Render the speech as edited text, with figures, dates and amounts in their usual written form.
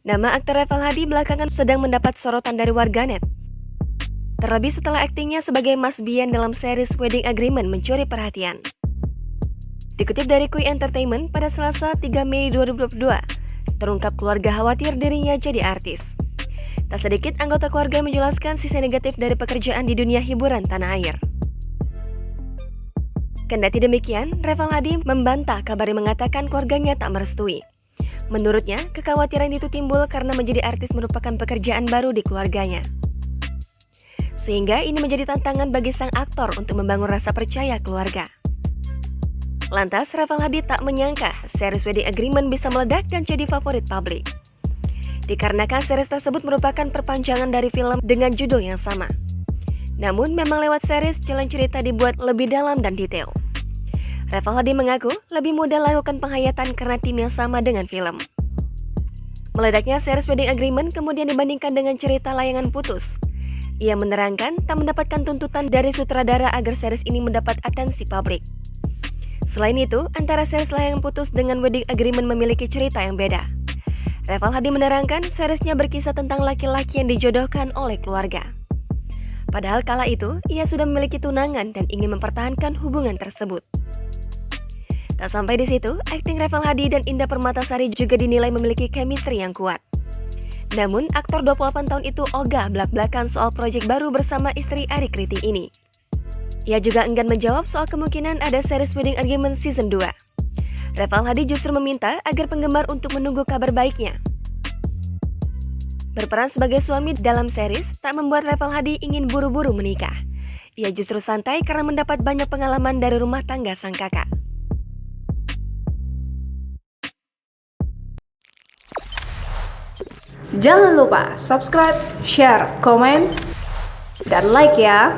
Nama aktor Reval Hadi belakangan sedang mendapat sorotan dari warganet. Terlebih setelah aktingnya sebagai Mas Bian dalam series Wedding Agreement mencuri perhatian. Dikutip dari Kui Entertainment pada Selasa 3 Mei 2022, terungkap keluarga khawatir dirinya jadi artis. Tak sedikit anggota keluarga yang menjelaskan sisi negatif dari pekerjaan di dunia hiburan tanah air. Kendati demikian, Reval Hadi membantah kabar yang mengatakan keluarganya tak merestui. Menurutnya, kekhawatiran itu timbul karena menjadi artis merupakan pekerjaan baru di keluarganya. Sehingga ini menjadi tantangan bagi sang aktor untuk membangun rasa percaya keluarga. Lantas, Reval Hadi tak menyangka series Wedding Agreement bisa meledak dan jadi favorit publik. Dikarenakan series tersebut merupakan perpanjangan dari film dengan judul yang sama. Namun memang lewat series jalan cerita dibuat lebih dalam dan detail. Reval Hadi mengaku lebih mudah lakukan penghayatan karena tim yang sama dengan film. Meledaknya series Wedding Agreement kemudian dibandingkan dengan cerita Layangan Putus. Ia menerangkan tak mendapatkan tuntutan dari sutradara agar series ini mendapat atensi publik. Selain itu, antara series Layangan Putus dengan Wedding Agreement memiliki cerita yang beda. Reval Hadi menerangkan seriesnya berkisah tentang laki-laki yang dijodohkan oleh keluarga. Padahal kala itu, ia sudah memiliki tunangan dan ingin mempertahankan hubungan tersebut. Tak sampai di situ, akting Reval Hadi dan Indah Permatasari juga dinilai memiliki chemistry yang kuat. Namun, aktor 28 tahun itu ogah belak-belakan soal proyek baru bersama istri Arik Riting ini. Ia juga enggan menjawab soal kemungkinan ada series Wedding Agreement Season 2. Reval Hadi justru meminta agar penggemar untuk menunggu kabar baiknya. Berperan sebagai suami dalam series tak membuat Reval Hadi ingin buru-buru menikah. Ia justru santai karena mendapat banyak pengalaman dari rumah tangga sang kakak. Jangan lupa subscribe, share, komen, dan like ya!